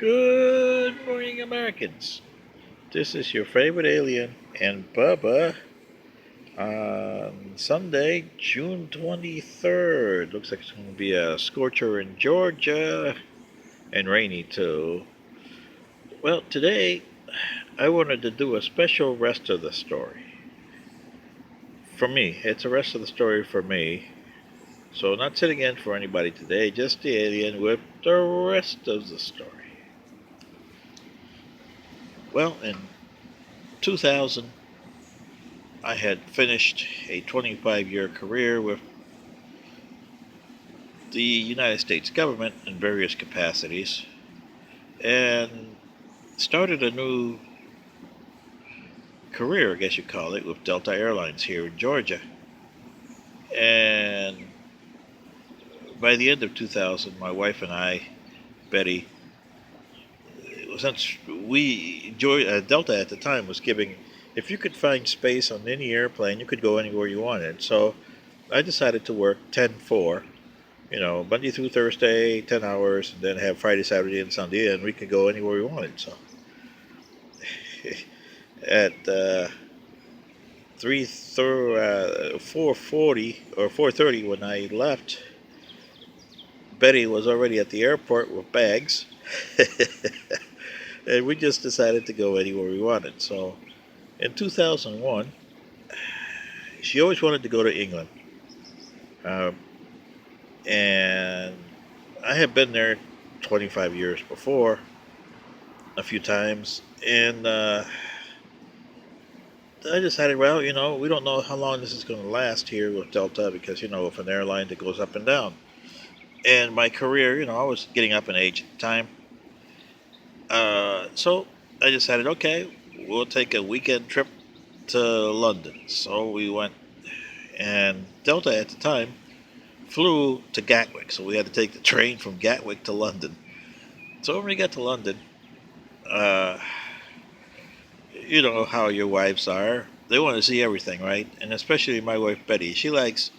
Good morning, Americans. This is your favorite alien and Bubba on Sunday, June 23rd. Looks like it's going to be a scorcher in Georgia and rainy too. Well, today I wanted to do a special rest of the story. For me, it's a rest of the story for me. So, not sitting in for anybody today, just the alien with the rest of the story. Well, in 2000, I had finished a 25-year career with the United States government in various capacities and started a new career, I guess you call it, with Delta Airlines here in Georgia. And by the end of 2000, my wife and I, Betty, since Delta at the time was giving, if you could find space on any airplane, you could go anywhere you wanted. So I decided to work 10-4, Monday through Thursday, 10 hours, and then have Friday, Saturday, and Sunday, and we could go anywhere we wanted. So at 4:40 or 4:30 when I left, Betty was already at the airport with bags, and we just decided to go anywhere we wanted. So in 2001, she always wanted to go to England, uh, and I had been there 25 years before, a few times, and I decided, well, we don't know how long this is going to last here with Delta because, with an airline that goes up and down. And my career, I was getting up in age at the time. So I decided, okay, we'll take a weekend trip to London. So we went, and Delta at the time flew to Gatwick. So we had to take the train from Gatwick to London. So when we got to London, uh, you know how your wives are. They want to see everything, right? And especially my wife Betty. She likes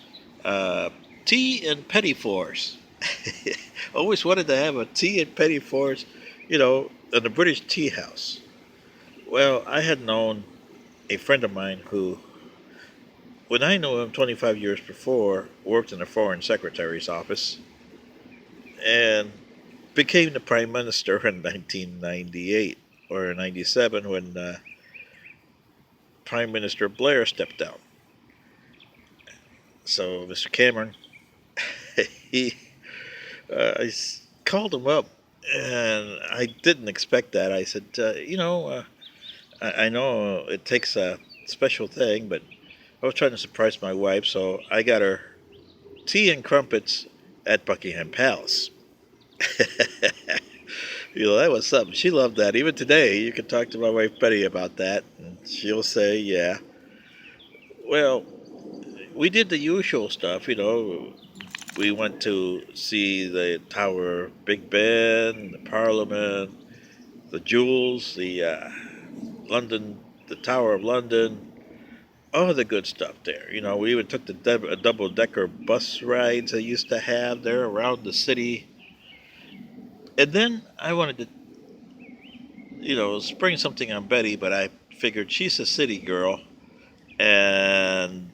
uh, tea and petty fours. Always wanted to have a tea and petty fours, in the British tea house. Well, I had known a friend of mine who, when I knew him 25 years before, worked in the foreign secretary's office and became the prime minister in 1998 or 97 when Prime Minister Blair stepped down. So Mr. Cameron, he, called him up, and I didn't expect that. I said, I know it takes a special thing, but I was trying to surprise my wife, so I got her tea and crumpets at Buckingham Palace. That was something. She loved that. Even today, you can talk to my wife Betty about that, and she'll say, yeah. Well, we did the usual stuff, We went to see the Tower of Big Ben, the Parliament, the Jewels, the London, the Tower of London, all the good stuff there. We even took the double decker bus rides they used to have there around the city. And then I wanted to, spring something on Betty, but I figured she's a city girl, and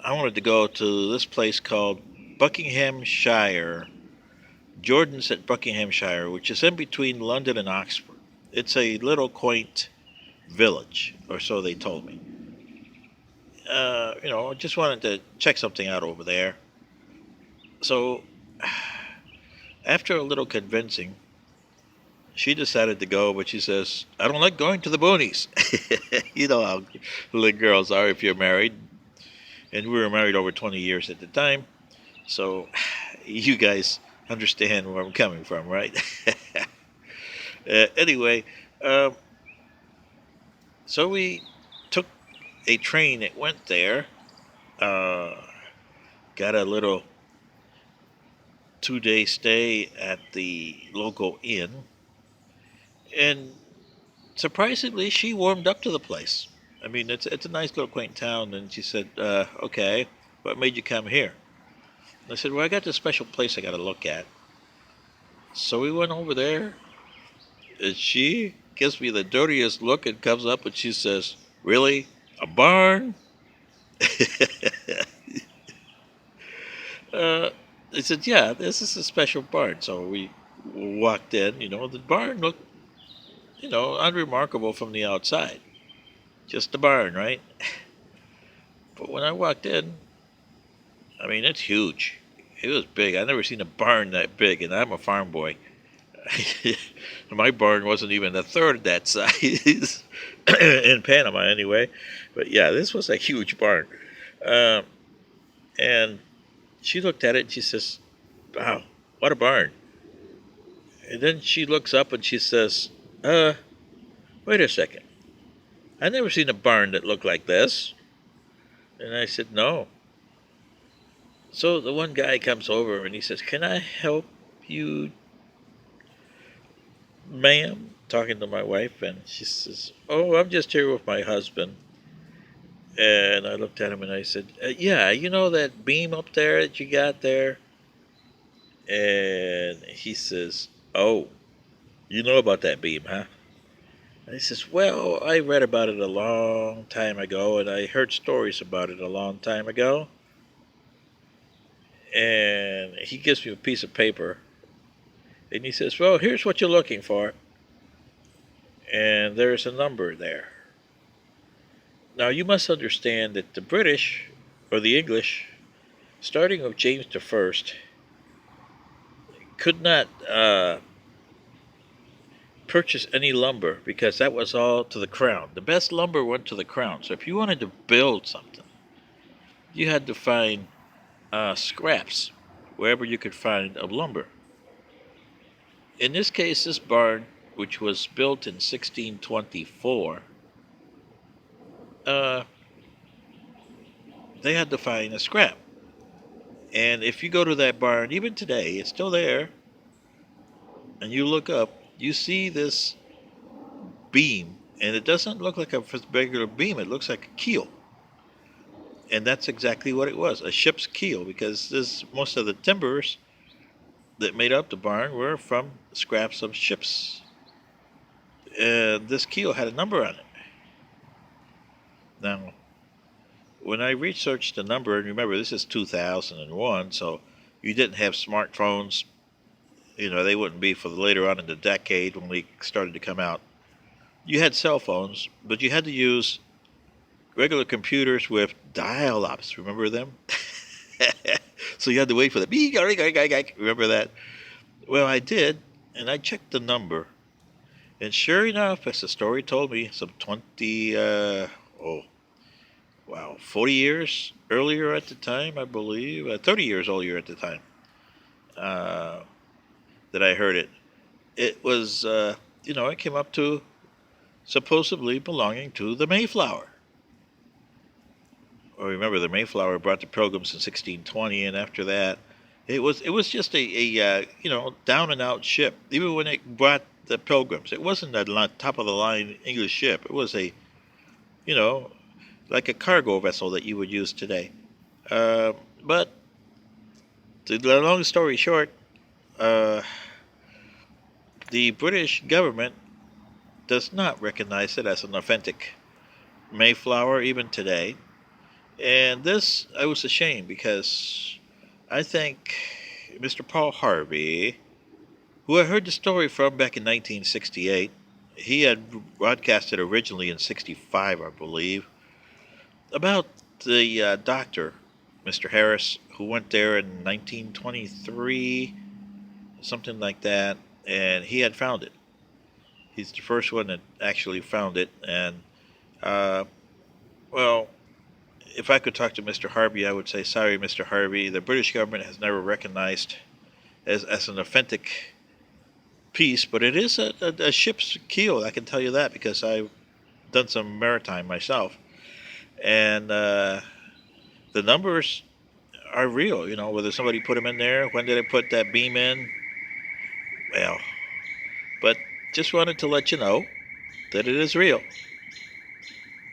I wanted to go to this place called Buckinghamshire. Jordan's at Buckinghamshire, which is in between London and Oxford. It's a little quaint village, or so they told me. I just wanted to check something out over there. So, after a little convincing, she decided to go, but she says, I don't like going to the boonies. You know how the girls are if you're married. And we were married over 20 years at the time. So, you guys understand where I'm coming from, right? Anyway, um, so we took a train that went there, uh, got a little 2-day stay at the local inn, and surprisingly, she warmed up to the place. I mean, it's a nice little quaint town, and she said, "Okay, what made you come here?" I said, "Well, I got this special place I got to look at." So we went over there, And she gives me the dirtiest look and comes up and she says, "Really? A barn?" uh, I said, "Yeah, this is a special barn." So we walked in. The barn looked, unremarkable from the outside. Just a barn, right? But when I walked in, I mean, it's huge. It was big. I never seen a barn that big, and I'm a farm boy. My barn wasn't even a third of that size in Panama, anyway. But yeah, this was a huge barn. Um, and she looked at it and she says, "Wow, what a barn!" And then she looks up and she says, wait a second. I never seen a barn that looked like this." And I said, "No." So the one guy comes over and he says, "Can I help you, ma'am?" Talking to my wife, and she says, "Oh, I'm just here with my husband." And I looked at him and I said, "Yeah, you know that beam up there that you got there?" And he says, "Oh, you know about that beam, huh?" And he says, "Well, I read about it a long time ago, and I heard stories about it a long time ago." And he gives me a piece of paper, and he says, "Well, here's what you're looking for." And there's a number there. Now, you must understand that the British, or the English, starting with James I, could not purchase any lumber because that was all to the crown. The best lumber went to the crown. So if you wanted to build something, you had to find scraps wherever you could find of lumber. In this case, this barn, which was built in 1624, uh, they had to find a scrap. And if you go to that barn, even today, it's still there, and you look up, you see this beam, and it doesn't look like a regular beam, it looks like a keel. And that's exactly what it was, a ship's keel, because most of the timbers that made up the barn were from scraps of ships. And this keel had a number on it. Now, when I researched the number, and remember this is 2001, so you didn't have smartphones. They wouldn't be for later on in the decade when we started to come out. You had cell phones, but you had to use regular computers with dial-ups. Remember them? So you had to wait for the beep. Remember that? Well, I did, and I checked the number, and sure enough, as the story told me, some 40 years earlier at the time, I believe, 30 years earlier at the time uh, that I heard it. It was, it came up to supposedly belonging to the Mayflower. Well, remember, the Mayflower brought the Pilgrims in 1620, and after that, it was just a down and out ship. Even when it brought the Pilgrims, it wasn't a top of the line English ship. It was you know like a cargo vessel that you would use today. But the long story short, uh, the British government does not recognize it as an authentic Mayflower even today. And this, I was ashamed because I think Mr. Paul Harvey, who I heard the story from back in 1968, he had broadcasted originally in 65, I believe, about the doctor, Mr. Harris, who went there in 1923, something like that, and he had found it. He's the first one that actually found it, and uh, well, if I could talk to Mr. Harvey, I would say, sorry, Mr. Harvey, the British government has never recognized as an authentic piece, but it is a ship's keel. I can tell you that because I've done some maritime myself, and the numbers are real. Whether somebody put them in there, when did they put that beam in? Well, but just wanted to let you know that it is real.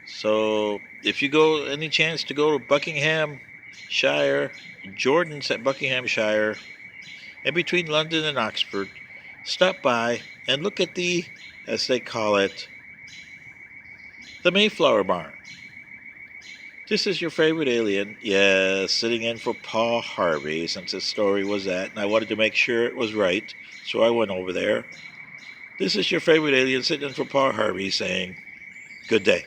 So if you go any chance to go to Buckinghamshire, Jordan's at Buckinghamshire, in between London and Oxford, stop by and look at the, as they call it, the Mayflower Barn. This is your favorite alien, yes, sitting in for Paul Harvey, since his story was that, and I wanted to make sure it was right, so I went over there. This is your favorite alien sitting in for Paul Harvey saying, good day.